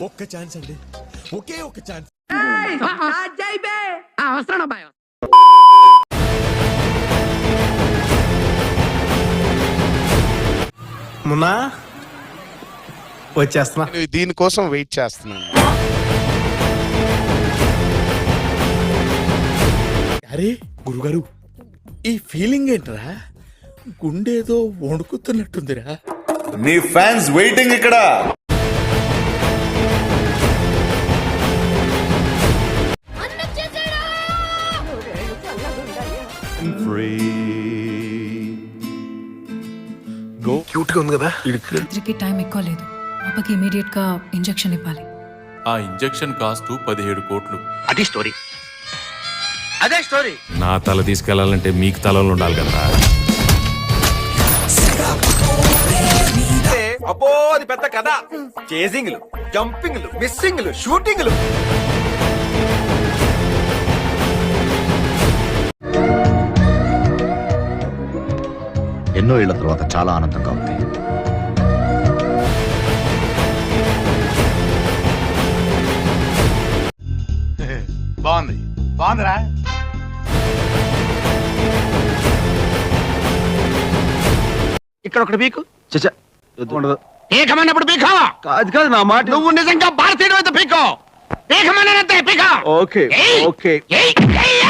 ఒక్క ఛాన్స్ అండి, ఒకే ఒక్క ఛాన్స్. వస్తాను అబ్బాయి. మున్నా వచ్చేస్తున్నా. దీనికోసం వెయిట్ చేస్తున్నాను. అరే గురుగారు, ఈ ఫీలింగ్ ఏంట్రా? గుండేదో వణుకుతున్నట్టుందిరా. నీ ఫ్యాన్స్ వెయిటింగ్ ఇక్కడ. క్యూట్ గా ఉంది కదా. ఇద్దరికి టైం ఎక్కువ లేదు. పాపకి ఇమీడియట్ గా ఇంజెక్షన్ ఇవ్వాలి. ఆ ఇంజెక్షన్ కాస్ట్ 17 కోట్లు. అది స్టోరీ, అదే స్టోరీ. నా తల తీసుకెళ్లాలంటే మీకు తలలో ఉండాలి కదా. అబ్బో అది పెద్ద కథ. చేసింగ్లు, జంపింగ్లు, మిస్సింగ్లు, షూటింగ్లు. ఎన్నో ఏళ్ల తర్వాత చాలా ఆనందంగా ఉంది. బాగుంది, బాగుందిరా. ఇక్కడ ఒకటి పీకు. ఉండదు. పీకమన్నప్పుడు పీకో. అది కాదు నా మాట. నువ్వు నిజంగా భారతీయుడు అయితే పీకో. పీకమన్నానంతే పీకో. ఓకే ఏయ్! ఓకే. ఏయ్! ఏయ్!